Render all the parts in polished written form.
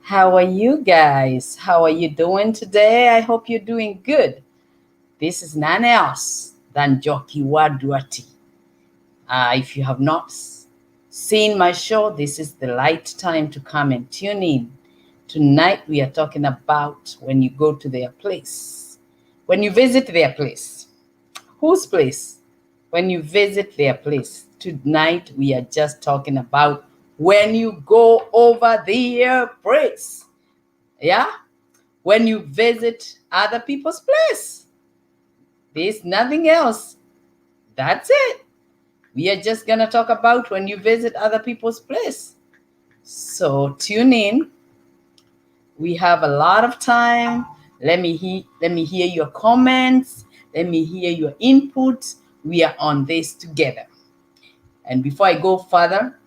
How are you guys? How are you doing today? I hope you're doing good. This is none else than Njoki Wadwati. If you have not seen my show, this is the right time to come and tune in. Tonight we are talking about when you go to their place, when you visit their place. Whose place? When you visit their place. Tonight we are just talking about when you go over their place. Yeah? When you visit other people's place. There's nothing else. That's it. We are just going to talk about when you visit other people's place. So tune in. We have a lot of time. Let me hear your comments. Let me hear your input. We are on this together. And before I go further,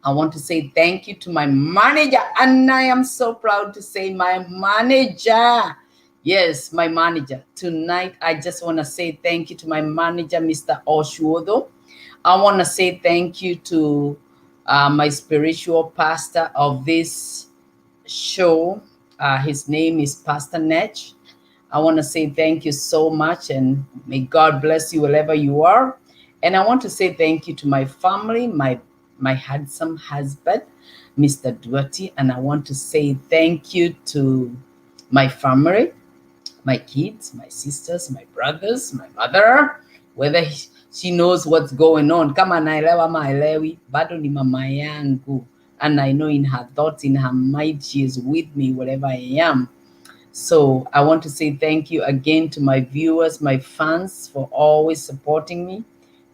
I want to say thank you to my manager. And I am so proud to say my manager. Yes, my manager. Tonight, I just want to say thank you to my manager, Mr. Oshuodo. I want to say thank you to my spiritual pastor of this show. His name is Pastor Netch. I want to say thank you so much and may God bless you wherever you are. And I want to say thank you to my family, my handsome husband, Mr. Duarte. And I want to say thank you to my family, my kids, my sisters, my brothers, my mother, whether she knows what's going on. Kama naelewa maelewi, bado ni mama yangu. And I know in her thoughts, in her mind, she is with me wherever I am. So I want to say thank you again to my viewers, my fans, for always supporting me.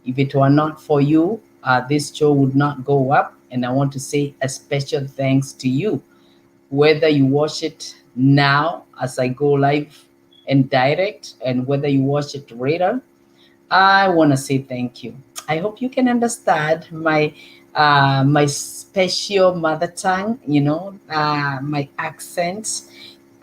If it were not for you, this show would not go up. And I want to say a special thanks to you. Whether you watch it now as I go live and direct, and whether you watch it later, I want to say thank you. I hope you can understand my special mother tongue, my accent.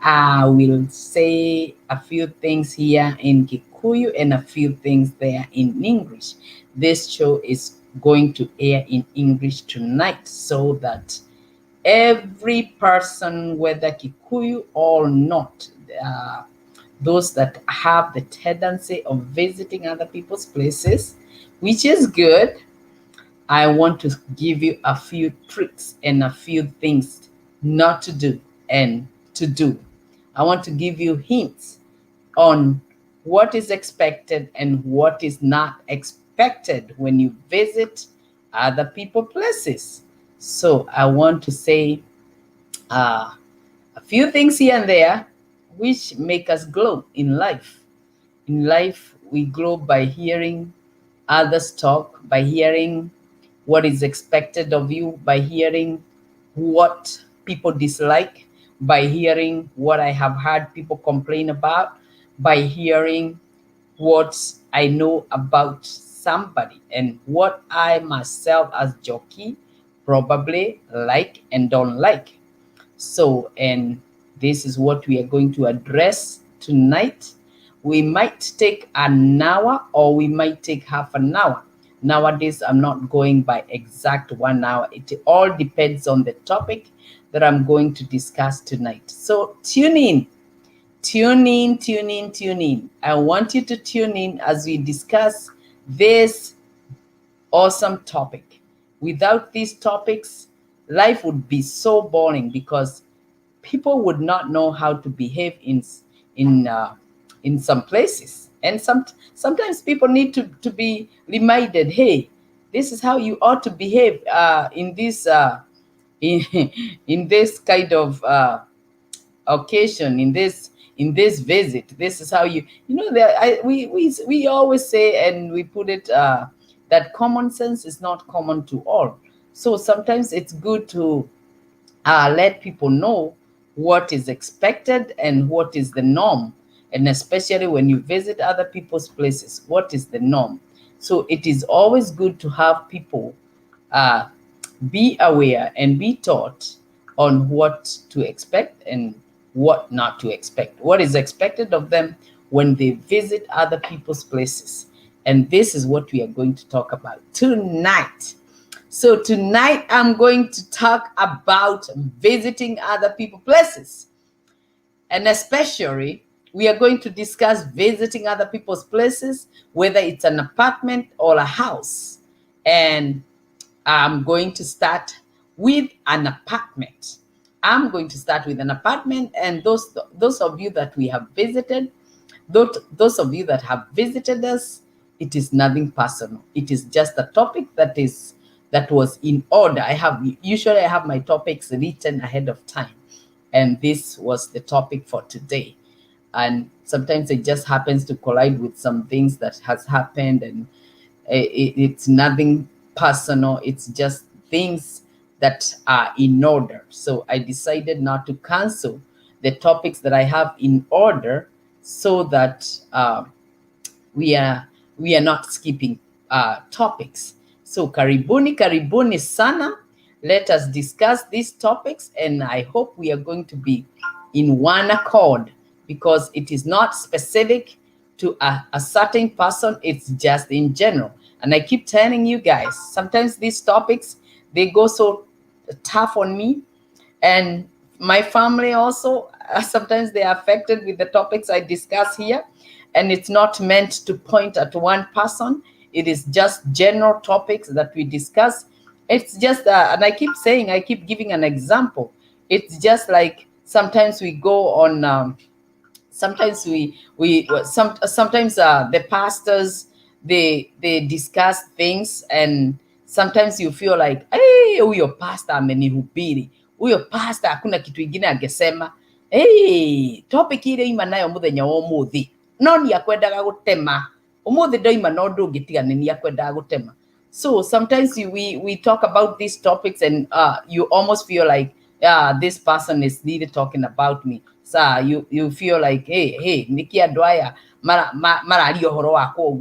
I will say a few things here in Kikuyu and a few things there in English. This show is going to air in English tonight so that every person, whether Kikuyu or not, those that have the tendency of visiting other people's places, which is good, I want to give you a few tricks and a few things not to do and to do. I want to give you hints on what is expected and what is not expected when you visit other people's places. So I want to say a few things here and there which make us glow in life. In life, we grow by hearing others talk, by hearing what is expected of you, by hearing what people dislike, by hearing what I have heard people complain about, by hearing what I know about somebody and what I myself as Jockey probably like and don't like. So, and this is what we are going to address tonight. We might take an hour or we might take half an hour. Nowadays, I'm not going by exact 1 hour. It all depends on the topic that I'm going to discuss tonight. So tune in, tune in, tune in, tune in. I want you to tune in as we discuss this awesome topic. Without these topics, life would be so boring because people would not know how to behave in some places, and sometimes people need to be reminded, hey, this is how you ought to behave in this in, in this kind of occasion, in this visit. This is how we always say, and we put it that common sense is not common to all. So sometimes it's good to let people know what is expected and what is the norm. And especially when you visit other people's places, what is the norm? So it is always good to have people uh, be aware and be taught on what to expect and what not to expect. What is expected of them when they visit other people's places. And this is what we are going to talk about tonight. So tonight I'm going to talk about visiting other people's places. And especially, we are going to discuss visiting other people's places, whether it's an apartment or a house. And I'm going to start with an apartment. I'm going to start with an apartment, and those of you that we have visited, those of you that have visited us, it is nothing personal. It is just a topic that was in order. I have my topics written ahead of time, and this was the topic for today. And sometimes it just happens to collide with some things that has happened, and it's nothing personal. It's just things that are in order. So I decided not to cancel the topics that I have in order, so that we are not skipping topics. So karibuni sana. Let us discuss these topics, and I hope we are going to be in one accord, because it is not specific to a certain person. It's just in general. And I keep telling you guys, sometimes these topics, they go so tough on me, and my family also. Sometimes they are affected with the topics I discuss here, and it's not meant to point at one person. It is just general topics that we discuss. It's just and I keep giving an example. It's just like sometimes we go on sometimes sometimes the pastors, they discuss things, and sometimes you feel like, hey, huyo pastor amenihubiri, huyo pastor hakuna kitu ingine angesema. Hey, topic ile ima nayo muthenya wa umuthi no ni akwendaga gutema umuthi ndoima no ndungitiga ni akwendaga gutema. So sometimes we talk about these topics, and you almost feel like, yeah, this person is really talking about me. So you feel like, hey, niki adwaya marario horo wako,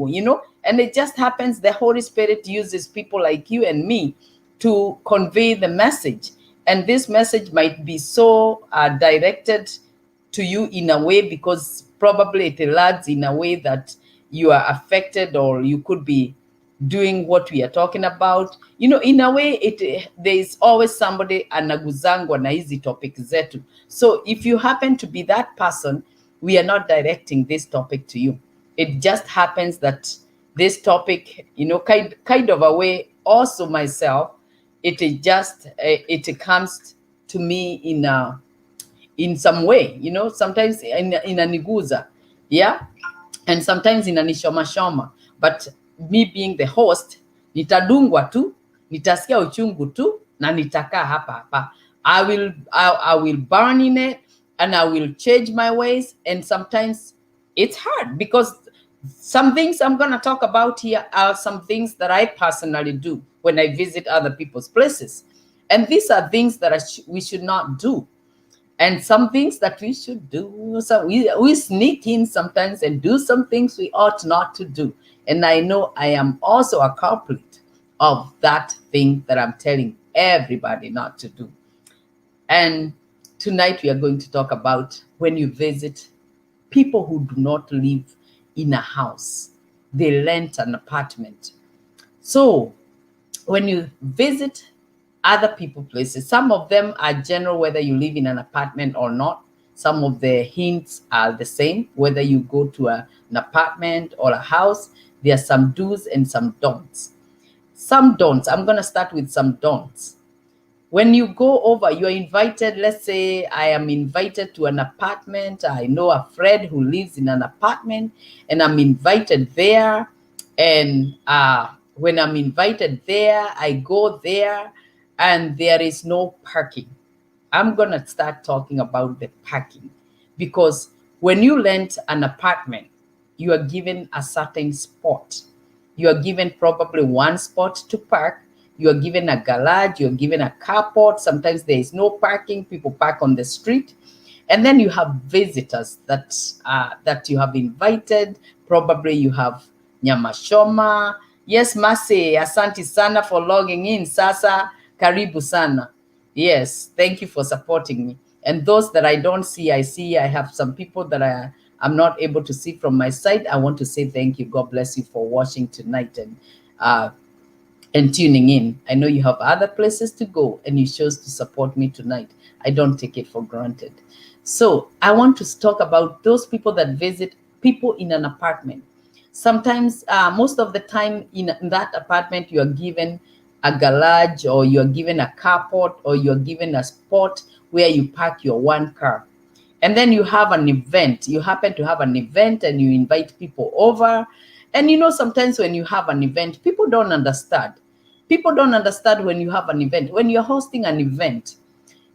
and it just happens the Holy Spirit uses people like you and me to convey the message. And this message might be so directed to you in a way, because probably it lands in a way that you are affected, or you could be doing what we are talking about. In a way, there is always somebody anaguzangwa na hizi topic zetu. So if you happen to be that person, we are not directing this topic to you. It just happens that this topic, kind of a way, also myself, it comes to me in some way, sometimes in a niguza, yeah, and sometimes in a nishoma. But me being the host, nitadungwa tu, nitasikia uchungu tu, na nitakaa hapa. I will burn in it, and I will change my ways. And sometimes it's hard, because some things I'm going to talk about here are some things that I personally do when I visit other people's places. And these are things that we should not do. And some things that we should do. So we sneak in sometimes and do some things we ought not to do. And I know I am also a culprit of that thing that I'm telling everybody not to do. And tonight we are going to talk about when you visit people who do not live in a house. They rent an apartment. So when you visit other people's places, some of them are general, whether you live in an apartment or not. Some of the hints are the same, whether you go to an apartment or a house. There are some do's and some don'ts. Some don'ts. I'm going to start with some don'ts. When you go over, you're invited. Let's say I am invited to an apartment. I know a friend who lives in an apartment, and I'm invited there. And when I'm invited there, I go there, and there is no parking. I'm going to start talking about the parking, because when you rent an apartment, you are given a certain spot. You are given probably one spot to park. You are given a garage. You're given a carport. Sometimes there is no parking. People park on the street. And then you have visitors that you have invited. Probably you have nyamashoma. Yes, Mase, asante sana for logging in. Sasa, karibu sana. Yes, thank you for supporting me. And those that I don't see, I have some people that I'm not able to see from my side. I want to say thank you. God bless you for watching tonight. And and tuning in. I know you have other places to go and you chose to support me tonight. I don't take it for granted. So I want to talk about those people that visit people in an apartment. Sometimes, most of the time in that apartment, you are given a garage, or you are given a carport, or you are given a spot where you park your one car. And then you have an event, you happen to have an event and you invite people over. And sometimes when you have an event, people don't understand. People don't understand when you have an event. When you're hosting an event,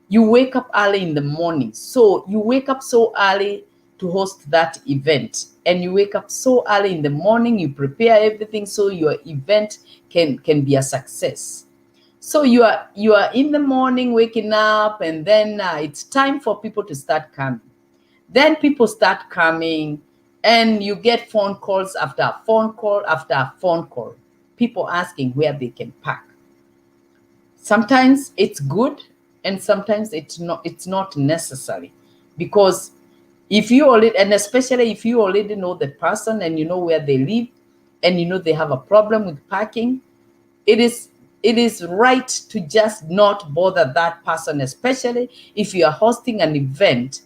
you wake up early in the morning. So you wake up so early to host that event. And you wake up so early in the morning, you prepare everything so your event can be a success. So you are in the morning waking up, and then it's time for people to start coming. Then people start coming, and you get phone calls after a phone call after a phone call. People asking where they can park. Sometimes it's good, and sometimes it's not necessary, because if you already, and especially if you already know the person and you know where they live, and you know they have a problem with parking, it is right to just not bother that person, especially if you are hosting an event,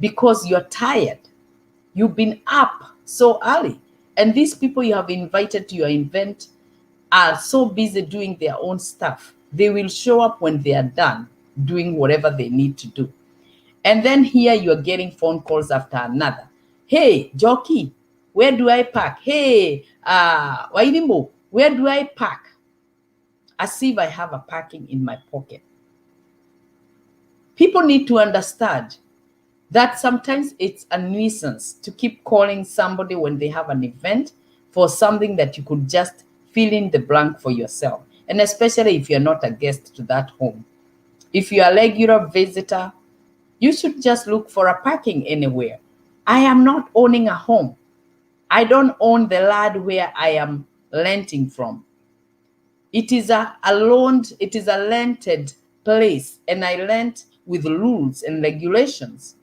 because you're tired. You've been up so early, and these people you have invited to your event are so busy doing their own stuff. They will show up when they are done doing whatever they need to do. And then here you are getting phone calls after another. Hey, Jockey, where do I park? Hey, Wainimo, where do I park? As if I have a parking in my pocket. People need to understand that sometimes it's a nuisance to keep calling somebody when they have an event for something that you could just fill in the blank for yourself. And especially if you're not a guest to that home. If you're a regular visitor, you should just look for a parking anywhere. I am not owning a home. I don't own the land where I am renting from. It is it is a rented place, and I rent with rules and regulations.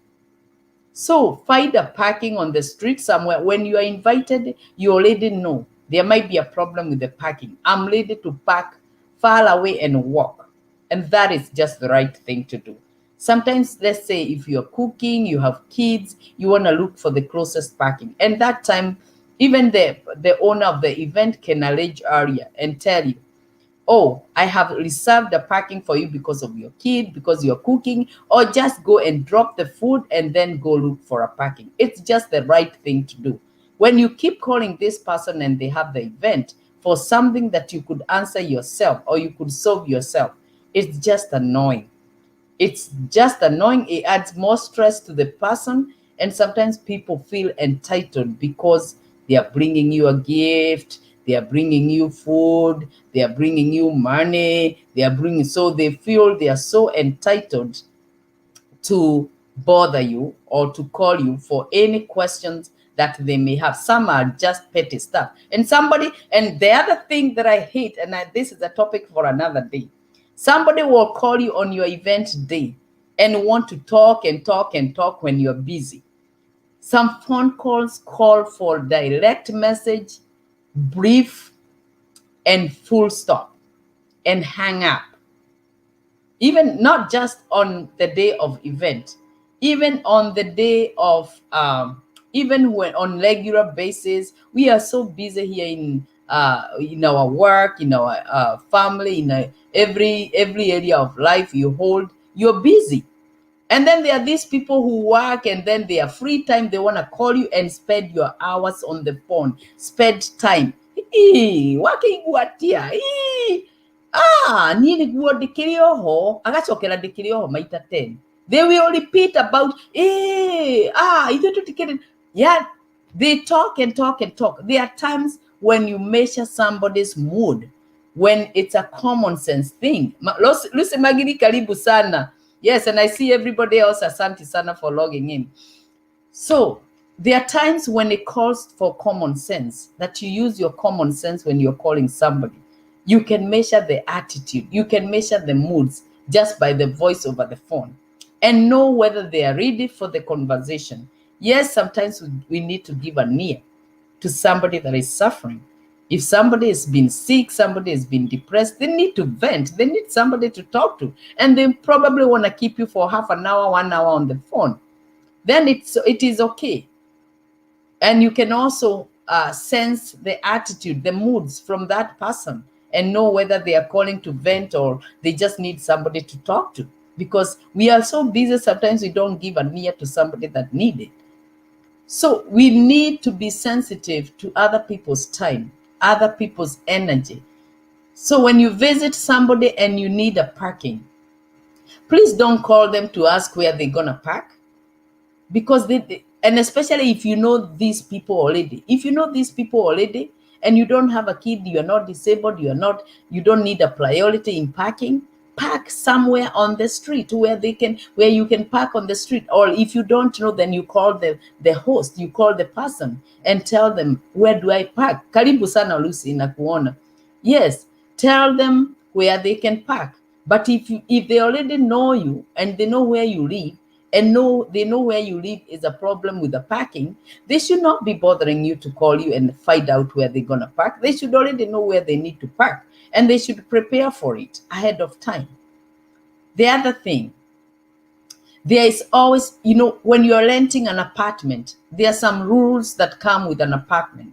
So find a parking on the street somewhere. When you are invited, you already know there might be a problem with the parking. I'm ready to park far away and walk. And that is just the right thing to do. Sometimes, let's say if you're cooking, you have kids, you want to look for the closest parking. And that time, even the owner of the event can arrange area and tell you, oh, I have reserved the parking for you because of your kid, because you're cooking, or just go and drop the food and then go look for a parking. It's just the right thing to do. When you keep calling this person and they have the event for something that you could answer yourself or you could solve yourself, it's just annoying. It's just annoying. It adds more stress to the person. And sometimes people feel entitled because they are bringing you a gift, they are bringing you food, they are bringing you money, so they feel they are so entitled to bother you or to call you for any questions that they may have. Some are just petty stuff. And the other thing that I hate, and this is a topic for another day, somebody will call you on your event day and want to talk and talk and talk when you're busy. Some phone calls call for direct message, brief, and full stop, and hang up. Even not just on the day of event, even on the day of even when on regular basis, we are so busy here in our work, in our family, in every area of life you hold, you're busy. And then there are these people who work, and then their free time, they want to call you and spend your hours on the phone, spend time. Wakiguatia. Niĩ nĩguo ndĩkĩrĩ oho, agacokera ndĩkĩrĩ oho maita 10. They will repeat about, yeah, they talk and talk and talk. There are times when you measure somebody's mood, when it's a common sense thing. Lucy Magiri, karibu sana. Yes, and I see everybody else. Asante sana for logging in. So there are times when it calls for common sense, that you use your common sense when you're calling somebody. You can measure the attitude. You can measure the moods just by the voice over the phone and know whether they are ready for the conversation. Yes, sometimes we need to give an ear to somebody that is suffering. If somebody has been sick, somebody has been depressed, they need to vent. They need somebody to talk to. And they probably want to keep you for half an hour, 1 hour on the phone. Then it is okay. And you can also sense the attitude, the moods from that person, and know whether they are calling to vent or they just need somebody to talk to. Because we are so busy, sometimes we don't give an ear to somebody that need it. So we need to be sensitive to other people's time, other people's energy. So when you visit somebody and you need a parking, please don't call them to ask where they're gonna park, because and especially if you know these people already. If you know these people already and you don't have a kid, you're not disabled, you don't need a priority in parking, park somewhere on the street where you can park on the street. Or if you don't know, then you call the host, you call the person and tell them, where do I park? Karibu sana Lucy, nakuona. Yes, tell them where they can park. But if they already know you and they know where you live, and they know where you live is a problem with the parking, they should not be bothering you to call you and find out where they're going to park. They should already know where they need to park, and they should prepare for it ahead of time. The other thing, there is always, when you're renting an apartment, there are some rules that come with an apartment.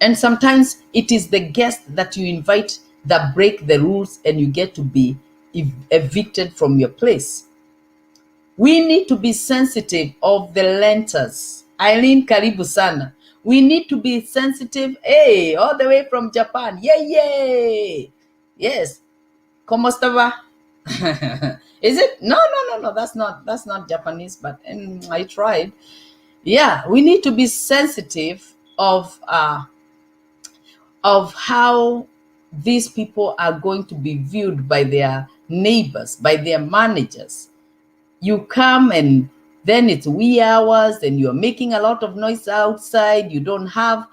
And sometimes it is the guest that you invite that break the rules, and you get to be evicted from your place. We need to be sensitive of the renters. Eileen, karibu sana. We need to be sensitive. Hey, all the way from Japan. Yay! Yes. ¿Cómo estaba? Is it? No. That's not Japanese, but I tried. Yeah, we need to be sensitive of how these people are going to be viewed by their neighbors, by their managers. You come and then it's wee hours and you're making a lot of noise outside. You have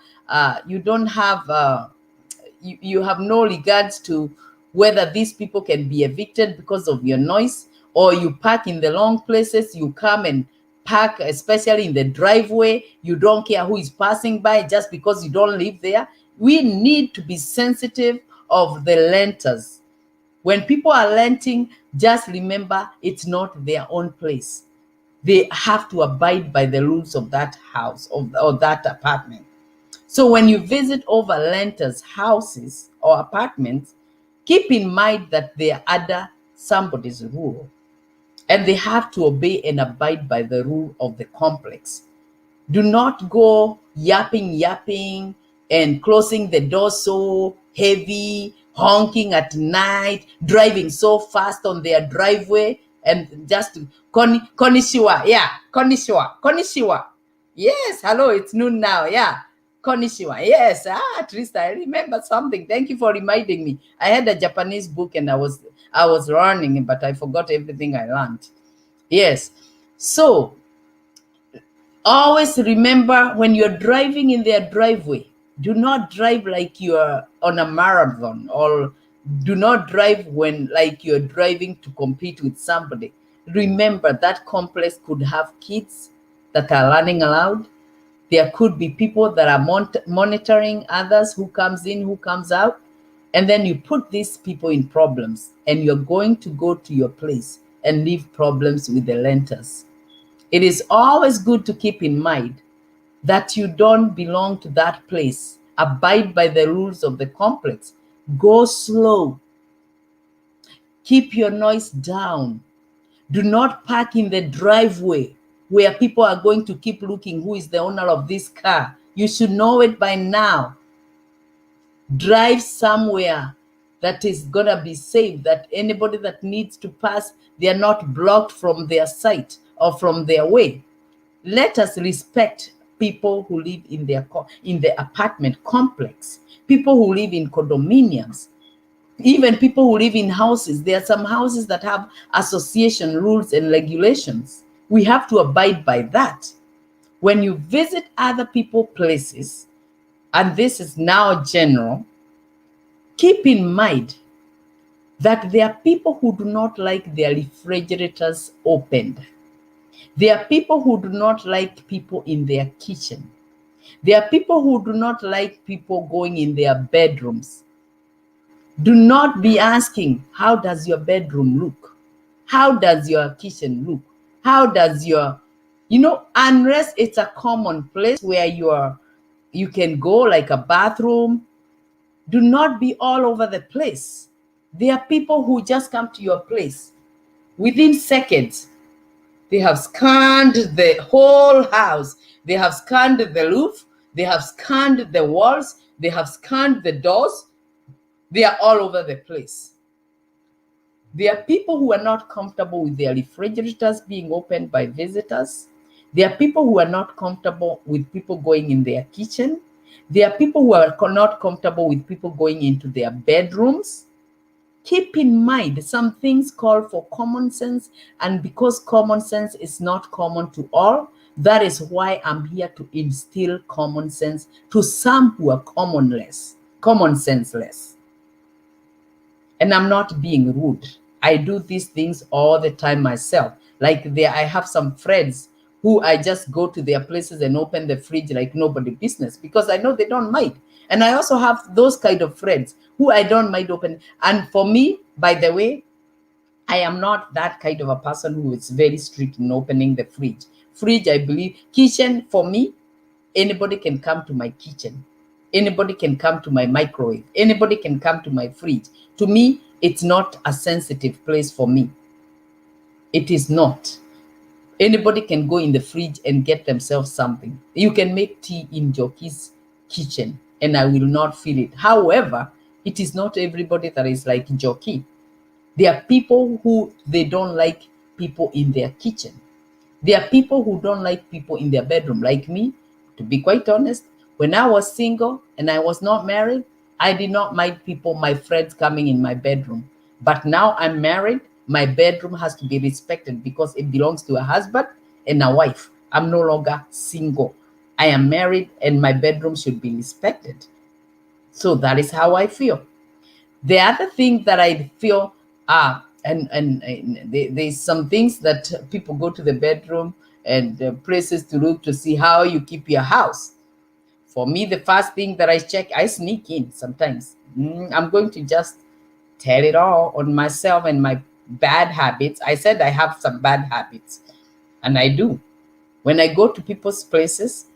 no regards to whether these people can be evicted because of your noise, or you park in the wrong places. You come and park, especially in the driveway. You don't care who is passing by just because you don't live there. We need to be sensitive of the renters. When people are renting, just remember it's not their own place. They have to abide by the rules of that house or that apartment. So when you visit over renters' houses or apartments, keep in mind that they are under somebody's rule, and they have to obey and abide by the rule of the complex. Do not go yapping, and closing the door so heavy, honking at night, driving so fast on their driveway, and just konnichiwa, yeah, konnichiwa. Yes, hello, it's noon now, yeah. Konnichiwa. Yes, at least I remember something. Thank you for reminding me. I had a Japanese book and I was learning, but I forgot everything I learned. Yes. So always remember, when you're driving in their driveway, do not drive like you're on a marathon, or do not drive like you're driving to compete with somebody. Remember that complex could have kids that are running around. There could be people that are monitoring others, who comes in, who comes out. And then you put these people in problems, and you're going to go to your place and leave problems with the renters. It is always good to keep in mind that you don't belong to that place. Abide by the rules of the complex. Go slow. Keep your noise down. Do not park in the driveway where people are going to keep looking who is the owner of this car. You should know it by now. Drive somewhere that is going to be safe, that anybody that needs to pass, they are not blocked from their sight or from their way. Let us respect people who live in the apartment complex, people who live in condominiums, even people who live in houses. There are some houses that have association rules and regulations. We have to abide by that. When you visit other people's places, and this is now general, keep in mind that there are people who do not like their refrigerators opened. There are people who do not like people in their kitchen. There are people who do not like people going in their bedrooms. Do not be asking, how does your bedroom look? How does your kitchen look? How does your, unless it's a common place where you can go, like a bathroom, do not be all over the place. There are people who just come to your place. Within seconds, they have scanned the whole house. They have scanned the roof. They have scanned the walls. They have scanned the doors. They are all over the place. There are people who are not comfortable with their refrigerators being opened by visitors. There are people who are not comfortable with people going in their kitchen. There are people who are not comfortable with people going into their bedrooms. Keep in mind, some things call for common sense, and because common sense is not common to all, that is why I'm here to instill common sense to some who are common senseless. And I'm not being rude. I do these things all the time myself. Like I have some friends who I just go to their places and open the fridge like nobody business, because I know they don't mind. And I also have those kind of friends who I don't mind open. And for me, by the way, I am not that kind of a person who is very strict in opening the fridge. Fridge, I believe. Kitchen, for me, anybody can come to my kitchen. Anybody can come to my microwave. Anybody can come to my fridge. To me, it's not a sensitive place for me. It is not. Anybody can go in the fridge and get themselves something. You can make tea in Njoki's kitchen and I will not feel it. However, it is not everybody that is like Njoki. There are people who they don't like people in their kitchen. There are people who don't like people in their bedroom, like me. To be quite honest, when I was single and I was not married, I did not mind people, my friends coming in my bedroom. But now I'm married, my bedroom has to be respected because it belongs to a husband and a wife. I'm no longer single. I am married and my bedroom should be respected. So that is how I feel. The other thing that I feel, there's some things that people go to the bedroom and places to look to see how you keep your house. For me, the first thing that I check, I sneak in sometimes. I'm going to just tell it all on myself and my bad habits. I said I have some bad habits, and I do. When I go to people's places,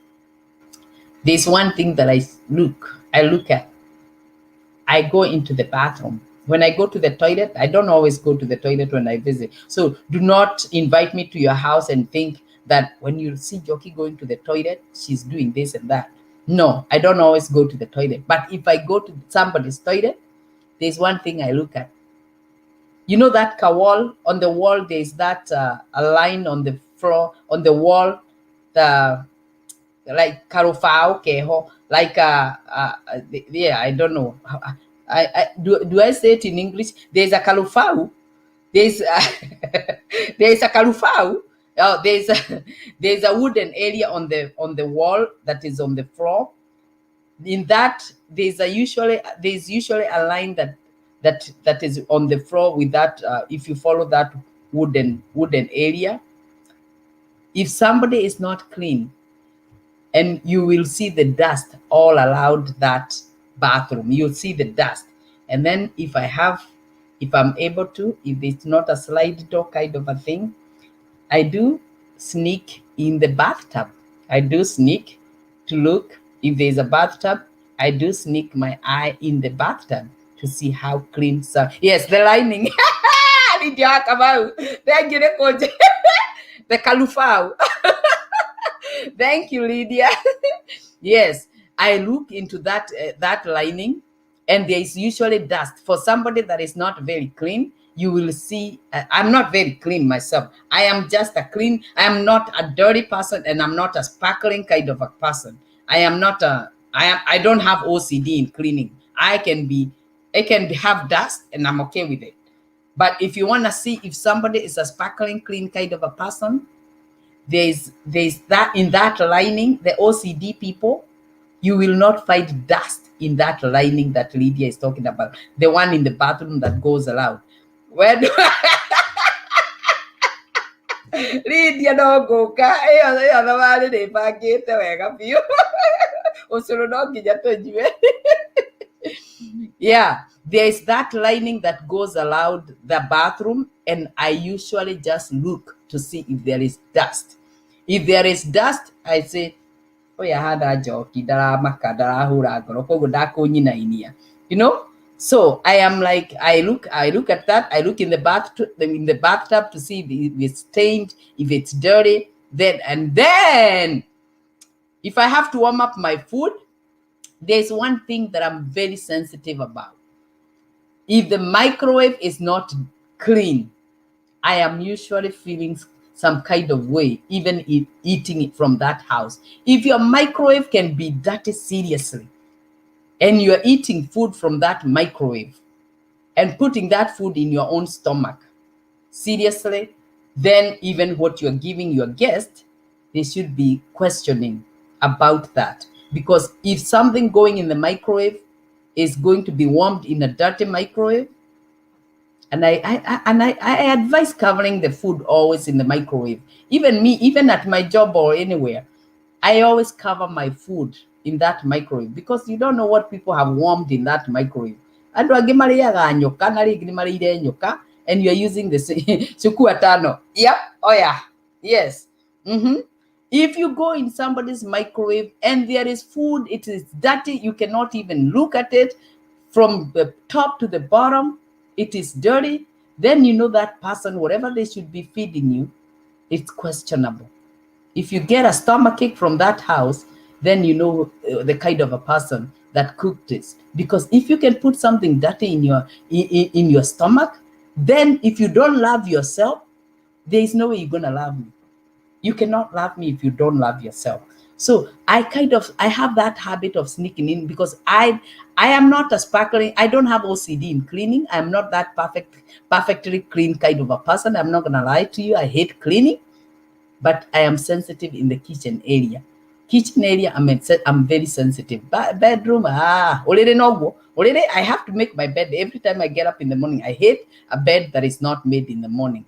there's one thing that I look at. I go into the bathroom. When I go to the toilet, I don't always go to the toilet when I visit. So do not invite me to your house and think that when you see Njoki going to the toilet, she's doing this and that. No, I don't always go to the toilet. But if I go to somebody's toilet, there's one thing I look at. You know that wall? On the wall, there's that a line on the floor, on the wall, the like karofao keho, like yeah, I don't know. Do I say it in English? There's a karofao. There's there's a karofao. Oh, there's a wooden area on the wall that is on the floor. In that, there's usually a line that is on the floor with that. If you follow that wooden area, if somebody is not clean, and you will see the dust all around that bathroom. You'll see the dust. And then if I'm able to, if it's not a slide door kind of a thing, I do sneak in the bathtub. I do sneak to look if there's a bathtub. I do sneak my eye in the bathtub to see how clean. Yes, the lining. Thank you, the kalufao. Thank you, Lydia. Yes, I look into that lining, and there is usually dust. For somebody that is not very clean, you will see. I'm not very clean myself. I am just I am not a dirty person, and I'm not a sparkling kind of a person. I am not a. I don't have OCD in cleaning. I can have dust, and I'm okay with it. But if you want to see if somebody is a sparkling clean kind of a person, there's that in that lining, the OCD people, you will not find dust in that lining that Lydia is talking about, the one in the bathroom that goes around. When Lydia no ngũka ĩyo thabarĩ nĩbangĩte wega biũ ũcũrũ no nginya tũnyue. Yeah, there is that lining that goes around the bathroom, and I usually just look to see if there is dust. If there is dust, I say, oh yeah, hada Njoki ndaramaka ndarahũra ngoro koguo ndakũnyinainia, you know. So I am like, I look at that, I look in the bathtub to see if it's stained, if it's dirty, then if I have to warm up my food, there's one thing that I'm very sensitive about. If the microwave is not clean, I am usually feeling some kind of way, even if eating it from that house. If your microwave can be dirty seriously, and you're eating food from that microwave and putting that food in your own stomach, seriously, then even what you're giving your guest, they should be questioning about that. Because if something going in the microwave is going to be warmed in a dirty microwave, and I advise covering the food always in the microwave. Even me, even at my job or anywhere, I always cover my food in that microwave because you don't know what people have warmed in that microwave. And you're using the sukuatano. Yep. Oh yeah. Yes. If you go in somebody's microwave and there is food, it is dirty, you cannot even look at it from the top to the bottom, it is dirty, then you know that person, whatever they should be feeding you, it's questionable. If you get a stomachache from that house, then you know the kind of a person that cooked this. Because if you can put something dirty in your stomach, then if you don't love yourself, there is no way you're gonna love me. You cannot love me if you don't love yourself. So I have that habit of sneaking in because I am not a sparkling. I don't have OCD in cleaning. I'm not that perfectly clean kind of a person. I'm not gonna lie to you. I hate cleaning, but I am sensitive in the kitchen area. I'm very sensitive. Bedroom, already I have to make my bed every time I get up in the morning. I hate a bed that is not made in the morning.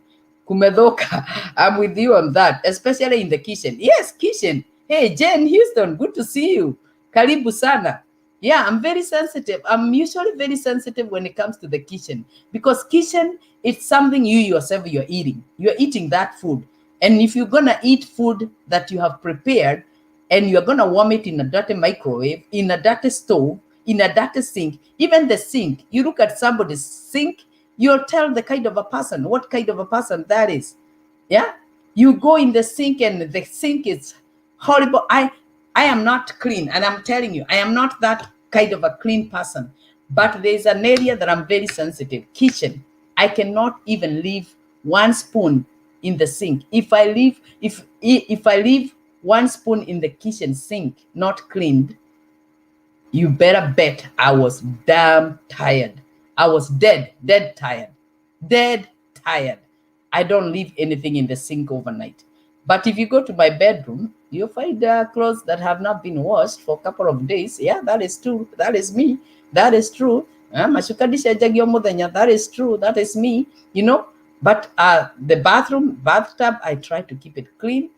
Kumedoka, I'm with you on that, especially in the kitchen. Yes, kitchen. Hey, Jen Houston, good to see you. Karibu sana. Yeah, I'm very sensitive. I'm usually very sensitive when it comes to the kitchen because kitchen, it's something you yourself, you're eating. You're eating that food. And if you're going to eat food that you have prepared and you're going to warm it in a dirty microwave, in a dirty stove, in a dirty sink, even the sink, you look at somebody's sink, you'll tell the kind of a person, what kind of a person that is. Yeah. You go in the sink and the sink is horrible. I am not clean. And I'm telling you, I am not that kind of a clean person. But there's an area that I'm very sensitive. Kitchen. I cannot even leave one spoon in the sink. If I leave one spoon in the kitchen sink not cleaned, you better bet I was damn tired. I was dead tired. I don't leave anything in the sink overnight. But if you go to my bedroom, you'll find clothes that have not been washed for a couple of days. Yeah, that is true. That is me. That is true. That is true. That is me. You know. But the bathtub, I try to keep it clean.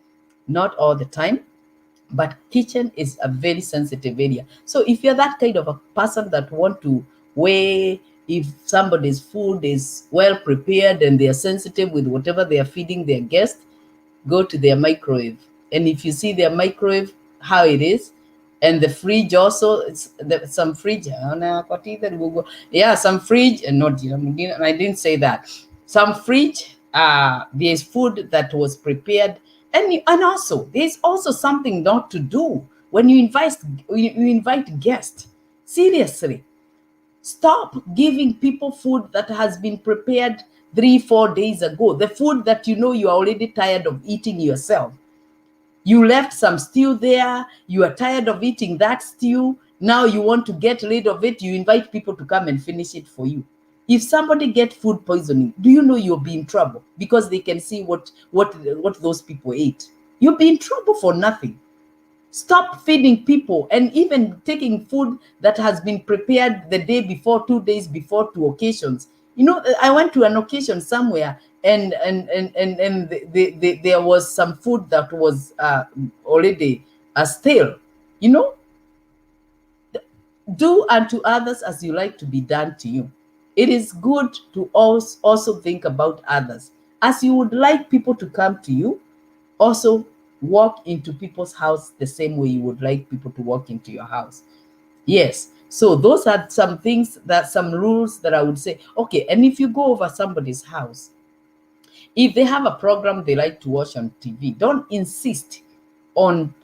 Not all the time. But kitchen is a very sensitive area. So if you're that kind of a person that want to weigh if somebody's food is well prepared and they are sensitive with whatever they are feeding their guests, go to their microwave. And if you see their microwave, how it is, and the fridge also, some fridge, some fridge, and not, I didn't say that. Some fridge, there's food that was prepared. And also, there's also something not to do when you invite guests. Seriously, stop giving people food that has been prepared 3-4 days ago. The food that you know you are already tired of eating yourself. You left some stew there. You are tired of eating that stew. Now you want to get rid of it. You invite people to come and finish it for you. If somebody get food poisoning, do you know you'll be in trouble because they can see what those people ate? You'll be in trouble for nothing. Stop feeding people and even taking food that has been prepared the day before, 2 days before, to occasions. You know, I went to an occasion somewhere there was some food that was already stale. You know, do unto others as you like to be done to you. It is good to also think about others. As you would like people to come to you, also walk into people's house the same way you would like people to walk into your house. Yes. So those are some things, that some rules that I would say. Okay, and if you go over somebody's house, if they have a program they like to watch on TV, don't insist on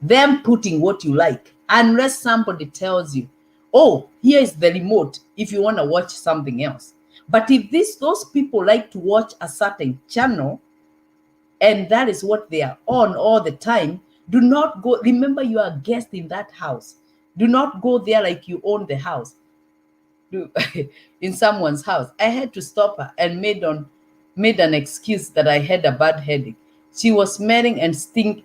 them putting what you like unless somebody tells you, oh, here is the remote if you want to watch something else. But if those people like to watch a certain channel and that is what they are on all the time, do not go. Remember, you are a guest in that house. Do not go there like you own the house. In someone's house. I had to stop her and made an excuse that I had a bad headache. She was smelling and stink.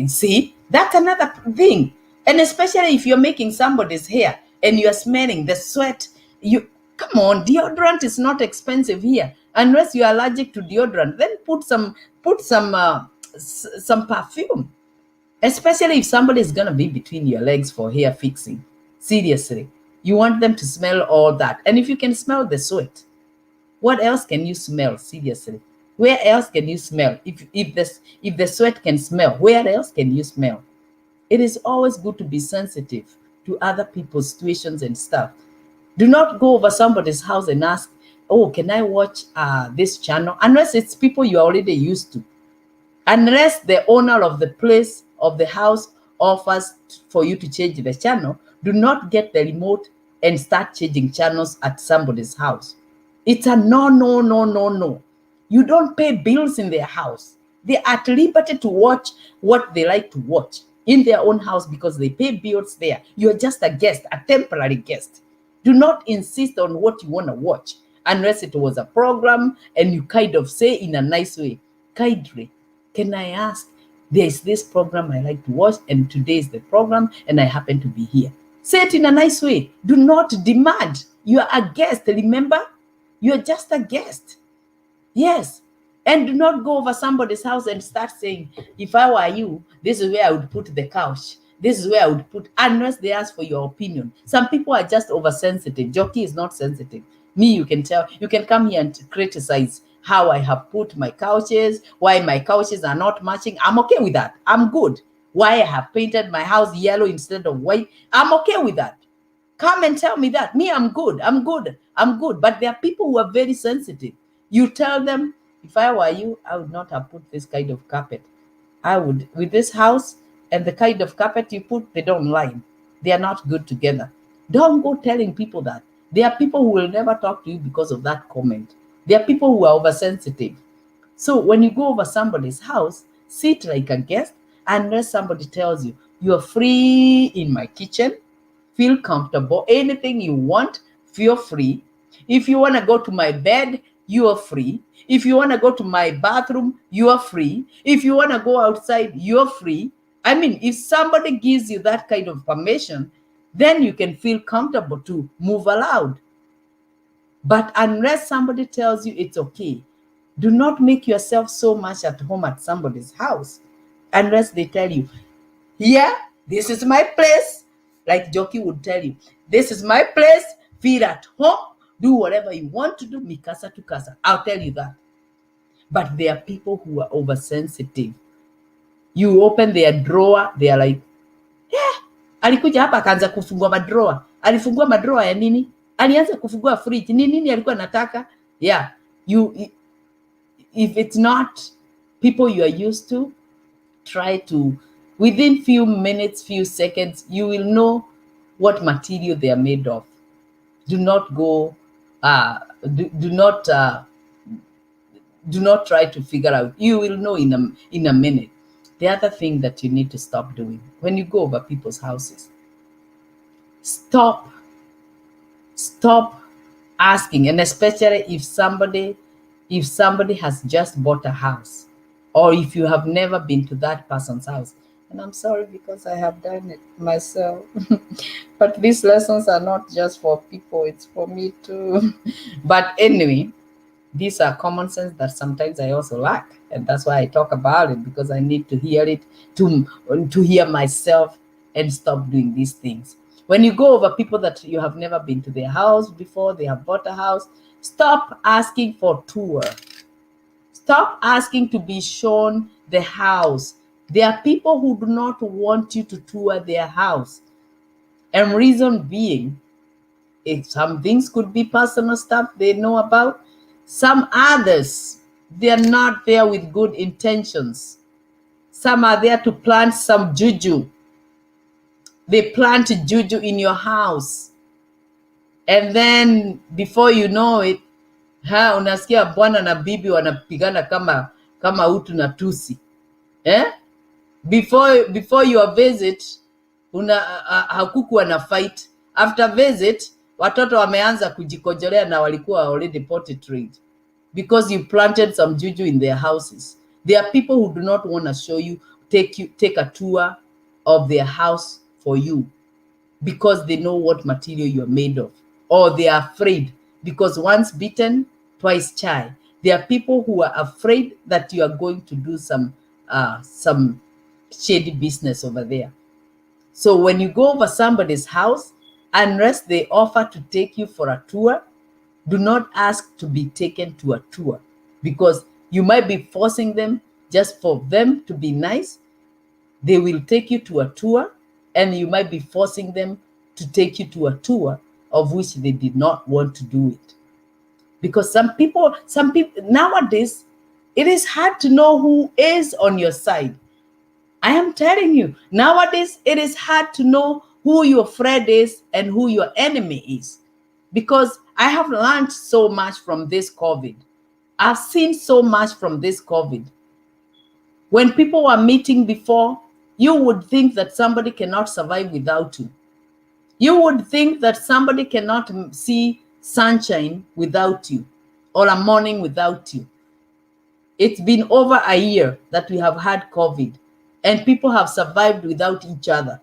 See, that's another thing. And especially if you're making somebody's hair and you're smelling the sweat, you come on, deodorant is not expensive here. Unless you're allergic to deodorant, then put some perfume. Especially if somebody is gonna be between your legs for hair fixing. Seriously. You want them to smell all that. And if you can smell the sweat, what else can you smell? Seriously. Where else can you smell? If the sweat can smell, where else can you smell? It is always good to be sensitive to other people's situations and stuff. Do not go over somebody's house and ask, oh, can I watch this channel? Unless it's people you're already used to. Unless the owner of the place, of the house, offers for you to change the channel, do not get the remote and start changing channels at somebody's house. It's a no, no, no, no, no. You don't pay bills in their house. They are at liberty to watch what they like to watch in their own house because they pay bills there. You're just a guest, a temporary guest. Do not insist on what you want to watch unless it was a program and you kind of say in a nice way, kindly, can I ask, there's this program I like to watch and today is the program and I happen to be here. Say it in a nice way. Do not demand. You are a guest, remember? You're just a guest. Yes. And do not go over somebody's house and start saying, if I were you, this is where I would put the couch. This is where I would put, unless they ask for your opinion. Some people are just oversensitive. Jockey is not sensitive. Me, you can tell, you can come here and criticize how I have put my couches, why my couches are not matching. I'm okay with that. I'm good. Why I have painted my house yellow instead of white. I'm okay with that. Come and tell me that. Me, I'm good. I'm good. I'm good. But there are people who are very sensitive. You tell them, if I were you, I would not have put this kind of carpet. I would, with this house and the kind of carpet you put, they don't line. They are not good together. Don't go telling people that. There are people who will never talk to you because of that comment. There are people who are oversensitive. So when you go over somebody's house, sit like a guest unless somebody tells you, you're free in my kitchen, feel comfortable. Anything you want, feel free. If you want to go to my bed, you are free. If you want to go to my bathroom, you are free. If you want to go outside, you're free. I mean, if somebody gives you that kind of permission, then you can feel comfortable to move aloud. But unless somebody tells you it's okay, do not make yourself so much at home at somebody's house unless they tell you, here, this is my place. Like Jockey would tell you, this is my place. Feel at home. Do whatever you want to do. Mikasa to casa. I'll tell you that. But there are people who are oversensitive. You open their drawer, they are like, alikuja hapa akaanza kufungua madroa. Alifungua madroa ya nini? Alianza kufungua fridge. Ni nini alikuwa anataka? Yeah. If it's not people you are used to, try to, within few minutes, few seconds, you will know what material they are made of. Do not go, do not try to figure out. You will know in a minute. The other thing that you need to stop doing when you go over people's houses, stop asking, and especially if somebody has just bought a house, or if you have never been to that person's house. And I'm sorry because I have done it myself. But these lessons are not just for people, it's for me too. But anyway, These are common sense that sometimes I also lack. And that's why I talk about it, because I need to hear it, to hear myself and stop doing these things. When you go over people that you have never been to their house before, they have bought a house, stop asking for tour. Stop asking to be shown the house. There are people who do not want you to tour their house. And reason being, if some things could be personal stuff they know about, some others, they're not there with good intentions. Some are there to plant some juju. They plant juju in your house. And then before you know it, unasikia bwana na bibi wanapigana kama utu na tusi. Before your visit, hakukuwa na fight. After visit, watoto wameanza kujikojolea na walikuwa already potty trained, because you planted some juju in their houses. There are people who do not want to show you, take a tour of their house for you, because they know what material you are made of, or they are afraid, because once bitten, twice shy. There are people who are afraid that you are going to do some shady business over there. So when you go over somebody's house, unless they offer to take you for a tour, do not ask to be taken to a tour, because you might be forcing them just for them to be nice. They will take you to a tour, and you might be forcing them to take you to a tour of which they did not want to do it. Because some people nowadays, it is hard to know who is on your side. I am telling you, nowadays it is hard to know who your friend is and who your enemy is. Because I have learned so much from this COVID. I've seen so much from this COVID. When people were meeting before, you would think that somebody cannot survive without you. You would think that somebody cannot see sunshine without you, or a morning without you. It's been over a year that we have had COVID, and people have survived without each other.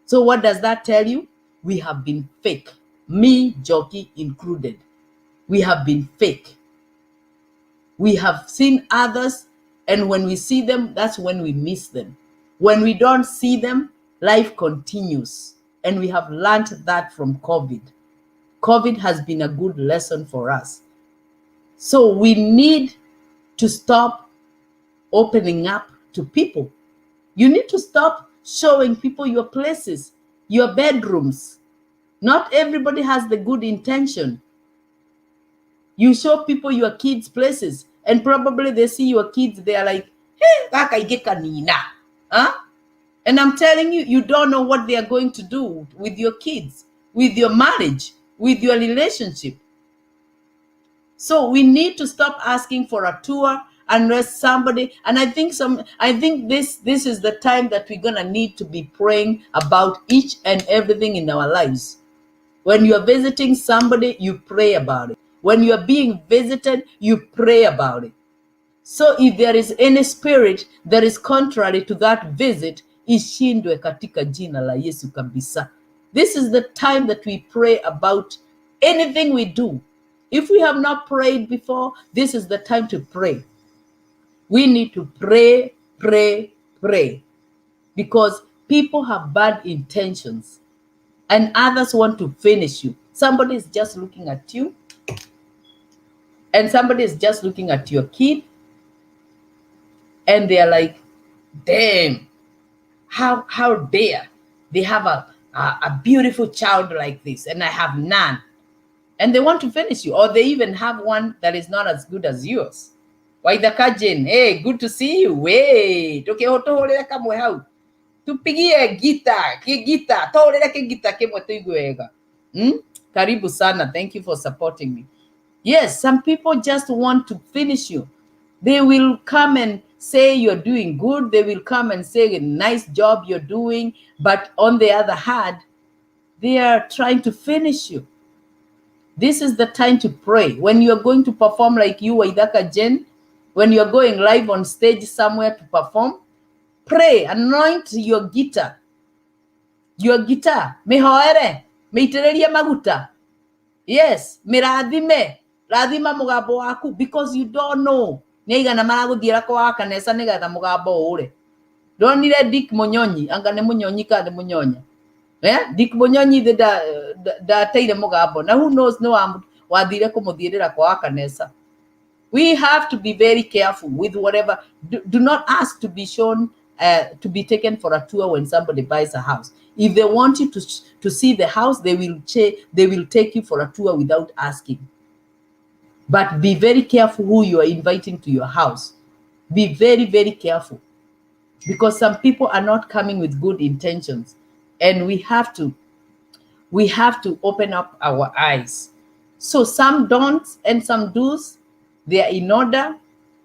So what does that tell you? We have been fake, me, Njoki included. We have been fake. We have seen others, and when we see them, that's when we miss them. When we don't see them, life continues. And we have learned that from COVID. COVID has been a good lesson for us. So we need to stop opening up to people. You need to stop showing people your places, your bedrooms. Not everybody has the good intention. You show people your kids' places, and probably they see your kids, they are like, hey, huh? And I'm telling you, you don't know what they are going to do with your kids, with your marriage, with your relationship. So we need to stop asking for a tour unless somebody, and I think this is the time that we're gonna need to be praying about each and everything in our lives. When you're visiting somebody, you pray about it. When you're being visited, you pray about it. So if there is any spirit that is contrary to that visit, ishindwe katika jina la Yesu kabisa. This is the time that we pray about anything we do. If we have not prayed before, this is the time to pray. We need to pray, pray, pray. Because people have bad intentions, and others want to finish you. Somebody is just looking at you, and somebody is just looking at your kid, and they're like, damn, how dare they have a beautiful child like this, and I have none. And they want to finish you, or they even have one that is not as good as yours. Waithaka Jane, hey, good to see you. Wait, okay, hotohorera kamwe hau. Tupigie gita, tohorera ke gita kemwe tuiguega. Karibu sana, thank you for supporting me. Yes, some people just want to finish you. They will come and say you're doing good. They will come and say a nice job you're doing. But on the other hand, they are trying to finish you. This is the time to pray. When you're going to perform like you, Waithaka Jen, when you're going live on stage somewhere to perform, pray, anoint your guitar. Your guitar. Mehoere, meitereria maguta. Yes, mirathime. rathima mugambo waku, because you don't know nĩ igana maragũthiĩra kwa kanesa nĩgetha mugambo ũre. Ndonire Dick Munyonyi, anga nĩ Munyonyi kana nĩ Munyonya. Dick Munyonyi ndateire mugambo, na who knows no wathire kũmũthiĩrĩra kwa kanesa. We have to be very careful with whatever. Do not ask to be shown, to be taken for a tour when somebody buys a house. If they want you to see the house, they will take you for a tour without asking. But be very careful who you are inviting to your house. Be very, very careful, because some people are not coming with good intentions, and we have to open up our eyes. So some don'ts and some do's, they are in order.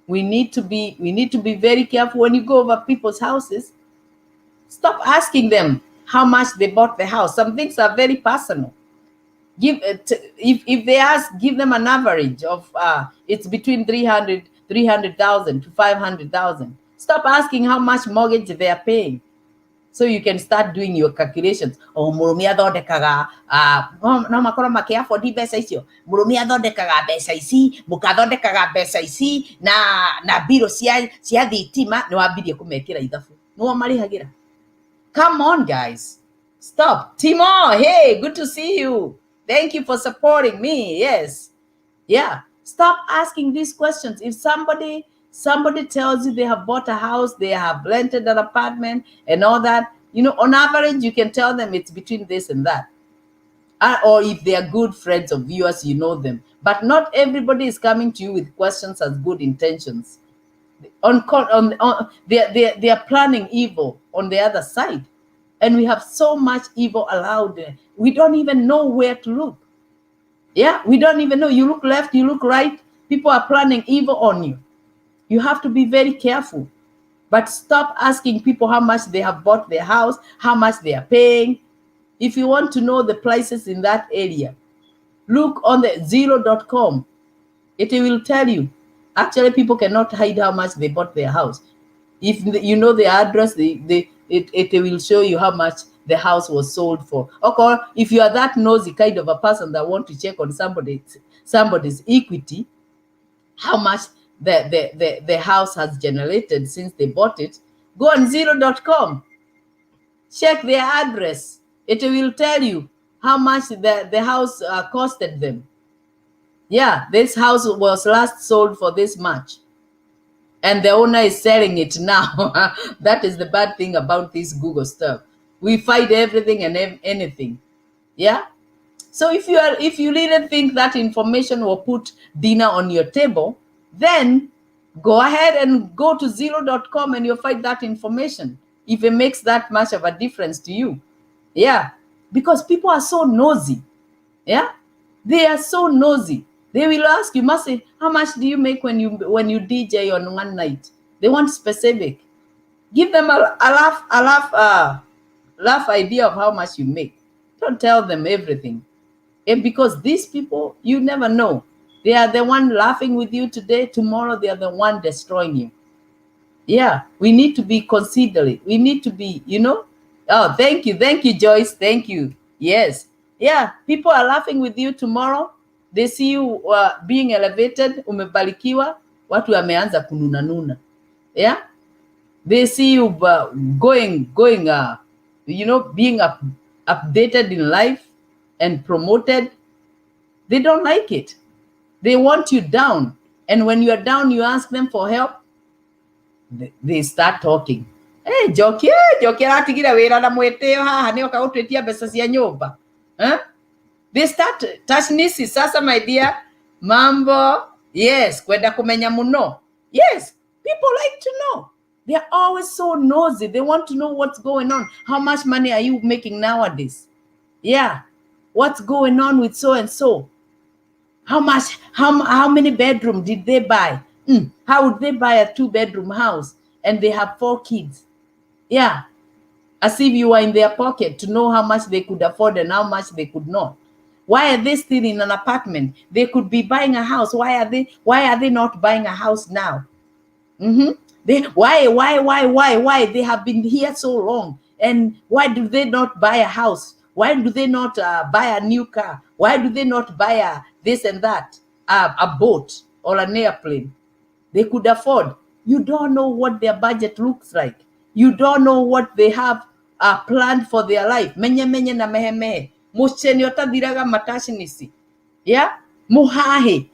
We need to be very careful when you go over people's houses. Stop asking them how much they bought the house. Some things are very personal. If they ask, give them an average of it's between 300,000 to 500,000. Stop asking how much mortgage they are paying, so you can start doing your calculations. Oh, mũrũme athondekaga no makorwo makĩafford mbeca icio. Mũrũme athondekaga mbeca ici, mũkathondekaga mbeca ici, na biro cia thitima nĩ wambirie kũmekĩra ithabu. Nĩo marĩhagĩra. Come on, guys. Stop. Timo, hey, good to see you. Thank you for supporting me. Yes. Yeah. Stop asking these questions. If somebody tells you they have bought a house, they have rented an apartment and all that, on average, you can tell them it's between this and that. Or if they are good friends of yours, you know them. But not everybody is coming to you with questions as good intentions. They are planning evil on the other side. And we have so much evil allowed there. We don't even know where to look. Yeah, we don't even know. You look left, you look right. People are planning evil on you. You have to be very careful. But stop asking people how much they have bought their house, how much they are paying. If you want to know the prices in that area, look on the zero.com. It will tell you. Actually, people cannot hide how much they bought their house. If you know the address, it will show you how much the house was sold for. Okay, if you are that nosy kind of a person that want to check on somebody's equity, how much the house has generated since they bought it, go on zero.com. Check their address. It will tell you how much the house costed them. Yeah, this house was last sold for this much, and the owner is selling it now. That is the bad thing about this Google stuff. We find everything and anything. Yeah. So if you really think that information will put dinner on your table, then go ahead and go to zero.com and you'll find that information, if it makes that much of a difference to you. Yeah. Because people are so nosy. Yeah. They are so nosy. They will ask you, Mercy, how much do you make when you DJ on one night? They want specific. Give them a rough idea of how much you make. Don't tell them everything. And because these people, you never know. They are the one laughing with you today. Tomorrow, they are the one destroying you. Yeah, we need to be considerate. We need to be, Oh, thank you, Joyce. Thank you. Yes. Yeah, people are laughing with you tomorrow. They see you being elevated, umebarikiwa, watu wameanza kununa. Yeah? They see you going, being updated in life and promoted. They don't like it. They want you down. And when you are down, you ask them for help, they start talking. Hey, Njoki aratigira wira na mweteo haha ni oka utwetia mbeca cia nyumba. They start tashnisi sasa, my dear. Mambo. Yes, kwenda kumenya muno. Yes, people like to know. They're always so nosy. They want to know what's going on. How much money are you making nowadays? Yeah. What's going on with so and so? How many bedrooms did they buy? How would they buy a 2-bedroom house and they have 4 kids? Yeah. As if you were in their pocket to know how much they could afford and how much they could not. Why are they still in an apartment? They could be buying a house. Why are they not buying a house now? Why? They have been here so long. And why do they not buy a house? Why do they not buy a new car? Why do they not buy a this and that? a boat or an airplane. They could afford. You don't know what their budget looks like. You don't know what they have planned for their life. Menye menye na mehe mehe. Mucheni otadiraga matashinisi. Yeah? Muhahe.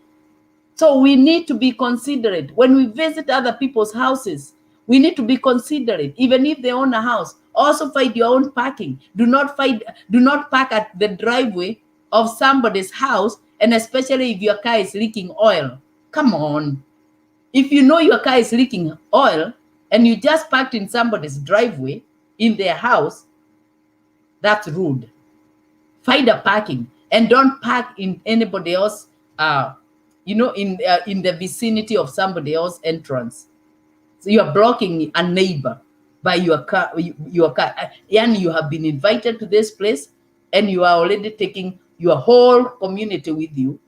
So we need to be considerate. When we visit other people's houses, we need to be considerate. Even if they own a house, also find your own parking. Do not park at the driveway of somebody's house, and especially if your car is leaking oil. Come on. If you know your car is leaking oil and you just parked in somebody's driveway in their house, that's rude. Find a parking and don't park in anybody else, in the vicinity of somebody else's entrance. So you are blocking a neighbor by your car. And you have been invited to this place, and you are already taking your whole community with you.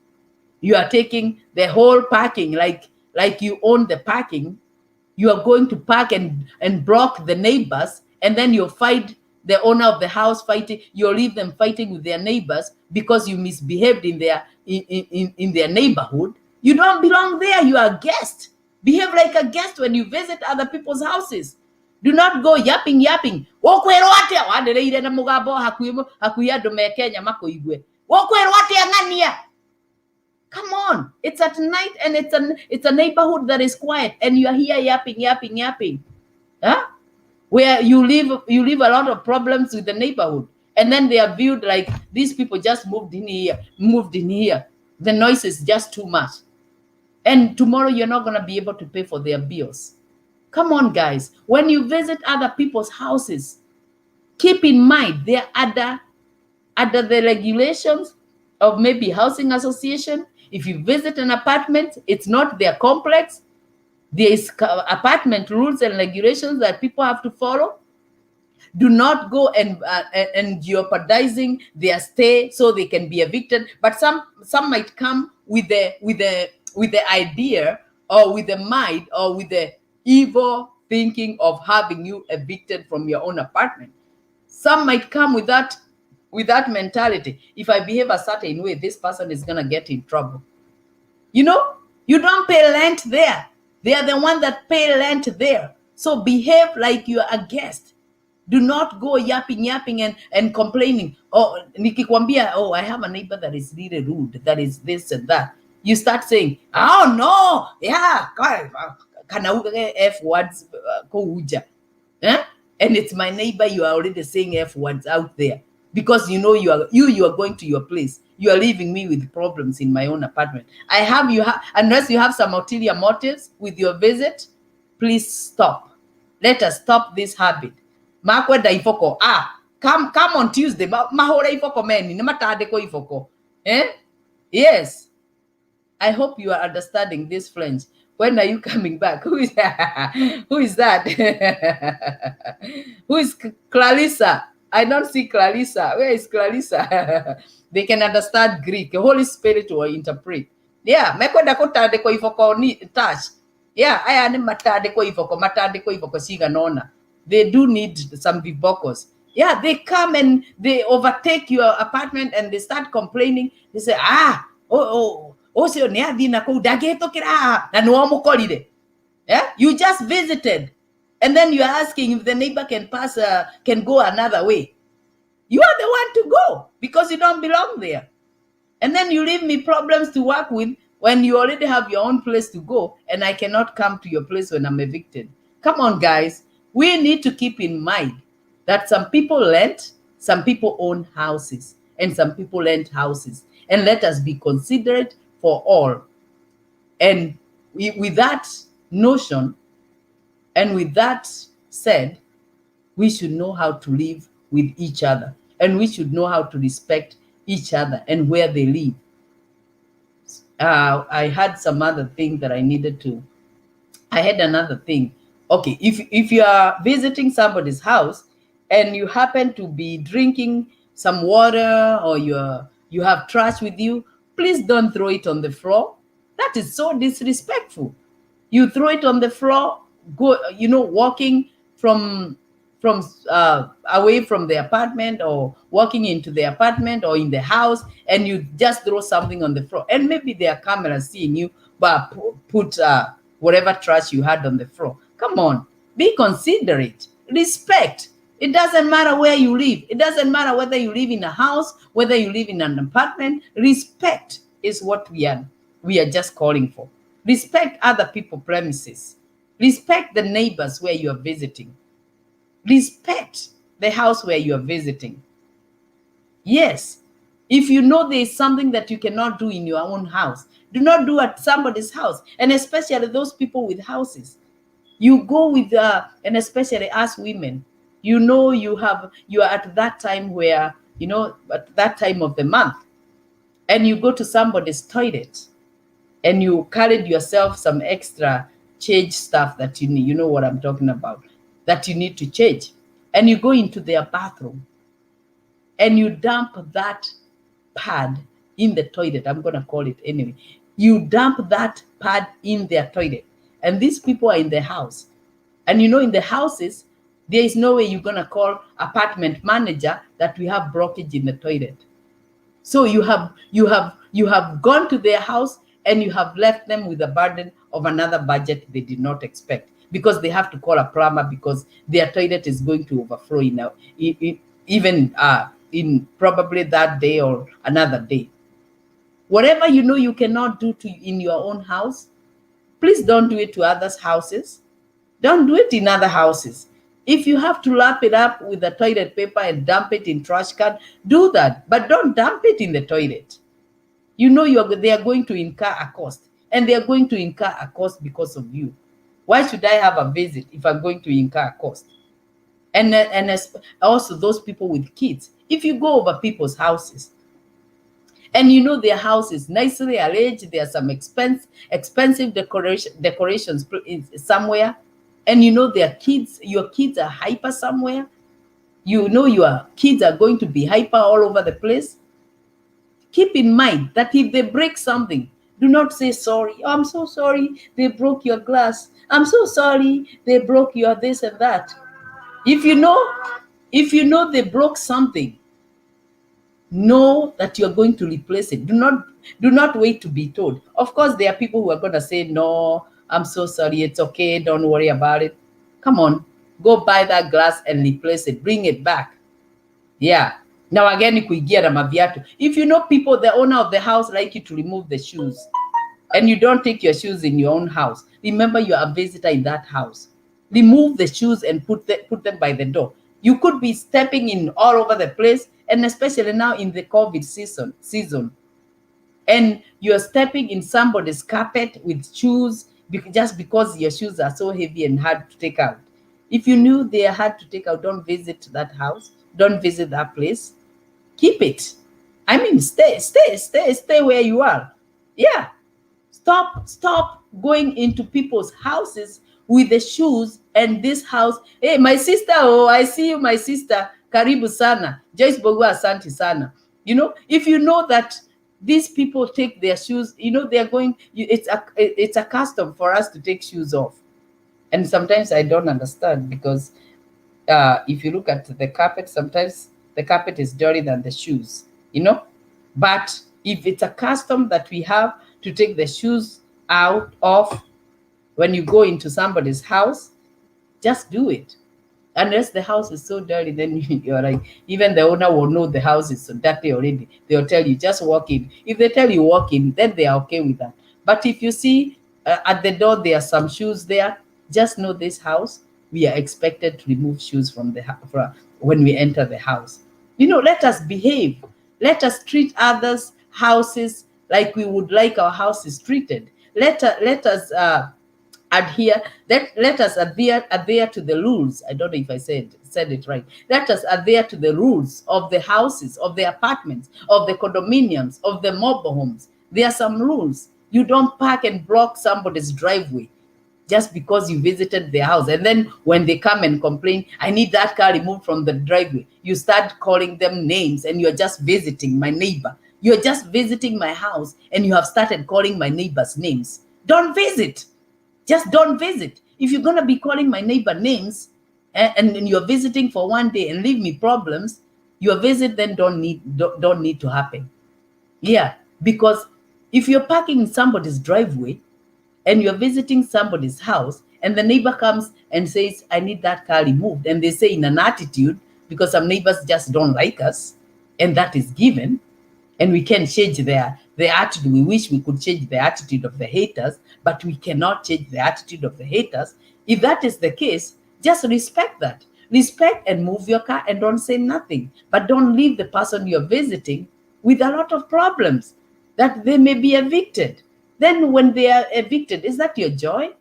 You are taking the whole parking, like you own the parking. You are going to park and block the neighbors, and then you'll fight the owner of the house fighting. You'll leave them fighting with their neighbors because you misbehaved in their neighborhood. You don't belong there. You are a guest. Behave like a guest when you visit other people's houses. Do not go yapping. Wokwerwo atia wandereire na mugambo hakuya andu me Kenya makuigue. Wokwerwo atia ng'ania. Come on, it's at night and it's a neighborhood that is quiet, and you are here yapping. Huh? Where you leave a lot of problems with the neighborhood, and then they are viewed like these people just moved in here. The noise is just too much, and tomorrow you're not going to be able to pay for their bills. Come on, guys. When you visit other people's houses, keep in mind there are under the regulations of maybe housing association. If you visit an apartment, it's not their complex. There is apartment rules and regulations that people have to follow. Do not go and jeopardizing their stay so they can be evicted. But some might come with the idea, or with the mind, or with the evil thinking of having you evicted from your own apartment. Some might come with that mentality. If I behave a certain way, this person is gonna get in trouble. You don't pay rent there. They are the one that pay rent there. So behave like you are a guest. Do not go yapping and complaining. Oh, nikikwambia, oh, I have a neighbor that is really rude, that is this and that. You start saying, oh no, yeah, kana F words kuja. And it's my neighbor. You are already saying F words out there because you know you are going to your place. You are leaving me with problems in my own apartment. Unless you have some ulterior motives with your visit, please stop. Let us stop this habit. Makwenda ifoko. Come on Tuesday. Mahore ifoko meni. Namatade ko ifoko. Yes. I hope you are understanding this French. When are you coming back? Who is that? Who is that? Who is Clarissa? I don't see Clarissa. Where is Clarissa? They can understand Greek. The Holy Spirit will interpret. Yeah, mekwenda kutade ko ifoko ni touch. Yeah, aya ni matade ko ifoko siga nona. They do need some vibocos. Yeah, they come and they overtake your apartment and they start complaining. They say, you just visited, and then you're asking if the neighbor can go another way. You are the one to go because you don't belong there. And then you leave me problems to work with when you already have your own place to go, and I cannot come to your place when I'm evicted. Come on, guys. We need to keep in mind that some people rent, some people own houses, and some people rent houses. And let us be considerate for all. And with that notion, and with that said, we should know how to live with each other, and we should know how to respect each other and where they live. I had some other thing that I needed to. I had another thing. Okay, if you are visiting somebody's house and you happen to be drinking some water, or you have trash with you, please don't throw it on the floor. That is so disrespectful. You throw it on the floor, walking from from away from the apartment, or walking into the apartment or in the house, and you just throw something on the floor, and maybe there are cameras seeing you, but put whatever trash you had on the floor. Come on, be considerate, respect. It doesn't matter where you live. It doesn't matter whether you live in a house, whether you live in an apartment. Respect is what we are just calling for. Respect other people's premises. Respect the neighbors where you are visiting. Respect the house where you are visiting. Yes, if you know there is something that you cannot do in your own house, do not do at somebody's house, and especially those people with houses. You go with, and especially us women, you are at that time where, at that time of the month, and you go to somebody's toilet, and you carried yourself some extra change stuff that you need. You know what I'm talking about, that you need to change, and you go into their bathroom, and you dump that pad in the toilet. I'm going to call it anyway. You dump that pad in their toilet, and these people are in the house. And in the houses, there is no way you're going to call apartment manager that we have blockage in the toilet. So you have gone to their house, and you have left them with a burden of another budget they did not expect, because they have to call a plumber because their toilet is going to overflow even in probably that day or another day. Whatever you cannot do in your own house, please don't do it to others' houses. Don't do it in other houses. If you have to lap it up with the toilet paper and dump it in trash can, do that, but don't dump it in the toilet. They are going to incur a cost, and they are going to incur a cost because of you. Why should I have a visit if I'm going to incur a cost? And also those people with kids. If you go over people's houses, and their house is nicely arranged, there are some expensive decorations somewhere, and their kids, your kids are hyper somewhere, your kids are going to be hyper all over the place. Keep in mind that if they break something, do not say sorry. Oh, I'm so sorry they broke your glass. I'm so sorry they broke your this and that. If you know they broke something, know that you are going to replace it. Do not wait to be told. Of course, there are people who are going to say, no, I'm so sorry, it's okay, don't worry about it. Come on, go buy that glass and replace it, bring it back. Yeah. Now again, if you know people, the owner of the house like you to remove the shoes, and you don't take your shoes in your own house, remember you are a visitor in that house. Remove the shoes and put them by the door. You could be stepping in all over the place, and especially now in the COVID season, and you're stepping in somebody's carpet with shoes just because your shoes are so heavy and hard to take out. If you knew they are hard to take out, don't visit that house. Don't visit that place. Keep it. I mean, stay where you are. Yeah. Stop going into people's houses with the shoes and this house. Hey, my sister, oh, I see you, my sister. Karibu sana. Joyce Bogua, asante sana. If you know that these people take their shoes, they are going, it's a custom for us to take shoes off. And sometimes I don't understand, because if you look at the carpet, sometimes the carpet is dirtier than the shoes, But if it's a custom that we have to take the shoes off when you go into somebody's house, just do it. Unless the house is so dirty, then you're like, even the owner will know the house is so dirty already. They'll tell you, just walk in. If they tell you walk in, then they are okay with that. But if you see at the door there are some shoes there, just know this house, we are expected to remove shoes from when we enter the house. Let us behave. Let us treat others' houses like we would like our houses treated. Let us adhere. Let us adhere to the rules. I don't know if I said it right. Let us adhere to the rules of the houses, of the apartments, of the condominiums, of the mobile homes. There are some rules. You don't park and block somebody's driveway just because you visited their house. And then when they come and complain, I need that car removed from the driveway, you start calling them names, and you're just visiting my neighbor. You're just visiting my house, and you have started calling my neighbors names. Don't visit. Just don't visit. If you're going to be calling my neighbor names, and you're visiting for one day and leave me problems, your visit then don't need to happen. Yeah, because if you're parking in somebody's driveway and you're visiting somebody's house and the neighbor comes and says, I need that car removed, and they say in an attitude, because some neighbors just don't like us, and that is given, and we can change their attitude. We wish we could change the attitude of the haters, but we cannot change the attitude of the haters. If that is the case, just respect that. Respect and move your car and don't say nothing. But don't leave the person you're visiting with a lot of problems that they may be evicted. Then when they are evicted, is that your joy?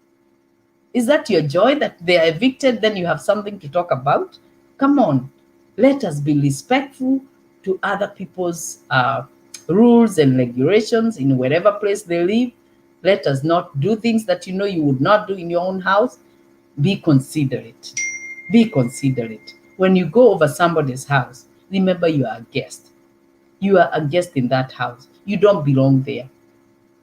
Is that your joy that they are evicted? Then you have something to talk about? Come on, let us be respectful to other people's rules and regulations in wherever place they live. Let us not do things that you know you would not do in your own house. Be considerate. Be considerate. When you go over somebody's house, remember you are a guest. You are a guest in that house. You don't belong there.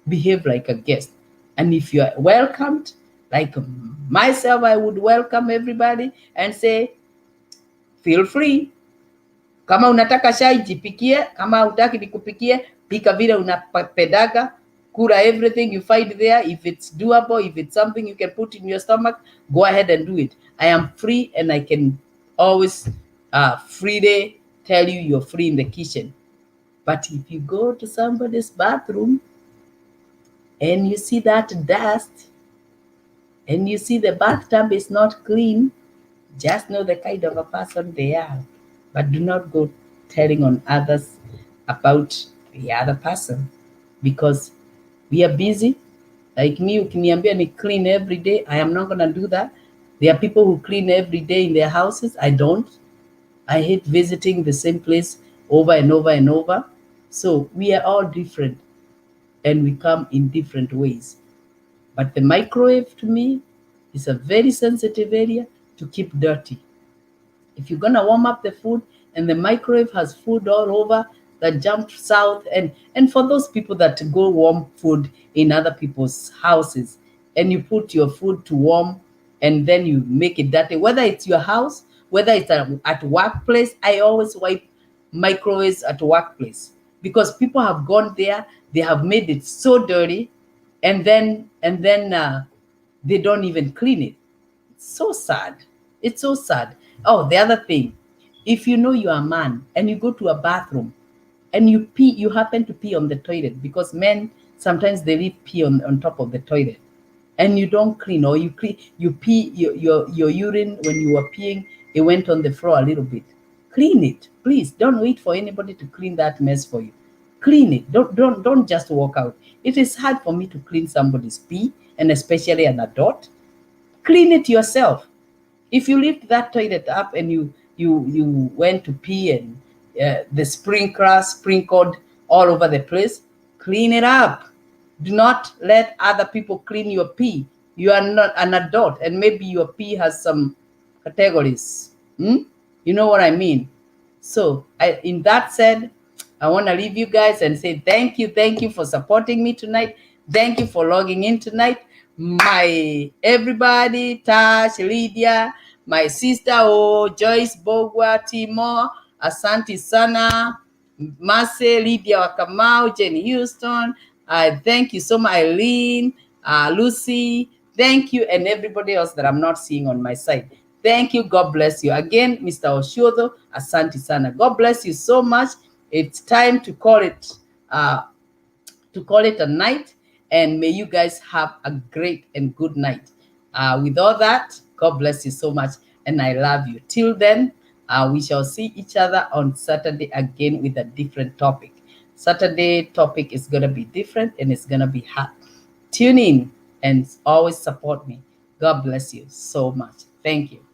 Behave like a guest. And if you are welcomed, like myself, I would welcome everybody and say, feel free. Kama unataka chai jipikie, kama hutaki nikupikie, pika vile unapendaga, kula everything you find there. If it's doable, if it's something you can put in your stomach, go ahead and do it. I am free and I can always freely tell you you're free in the kitchen. But if you go to somebody's bathroom and you see that dust and you see the bathtub is not clean, just know the kind of a person they are. But do not go telling on others about the other person, because we are busy. Like me, ukiniambia ni clean every day, I am not going to do that. There are people who clean every day in their houses. I don't. I hate visiting the same place over and over and over. So we are all different and we come in different ways. But the microwave to me is a very sensitive area to keep dirty. If you're gonna warm up the food and the microwave has food all over that jumped south, and for those people that go warm food in other people's houses and you put your food to warm and then you make it dirty, whether it's your house, whether it's at workplace, I always wipe microwaves at workplace, because people have gone there, they have made it so dirty, and then they don't even clean it. It's so sad. It's so sad. Oh, the other thing, if you know you're a man and you go to a bathroom and you pee, you happen to pee on the toilet, because men sometimes they leave pee on top of the toilet, and you don't clean, or you pee your urine when you were peeing, it went on the floor a little bit. Clean it, please. Don't wait for anybody to clean that mess for you. Clean it. Don't just walk out. It is hard for me to clean somebody's pee, and especially an adult. Clean it yourself. If you lift that toilet up and you went to pee and the sprinkler sprinkled all over the place, clean it up. Do not let other people clean your pee. You are not an adult, and maybe your pee has some categories. You know what I mean? So, in that said, I want to leave you guys and say thank you for supporting me tonight. Thank you for logging in tonight. My everybody, Tash, Lydia, my sister, Joyce, Bogwa, Timo, Asante Sana, Mase, Lydia Wakamau, Jenny Houston. Thank you so much, Eileen, Lucy. Thank you, and everybody else that I'm not seeing on my side. Thank you. God bless you. Again, Mr. Oshodo, Asante Sana. God bless you so much. It's time to call it a night, and may you guys have a great and good night. With all that, God bless you so much, and I love you. Till then, we shall see each other on Saturday again with a different topic. Saturday topic is going to be different, and it's going to be hot. Tune in and always support me. God bless you so much. Thank you.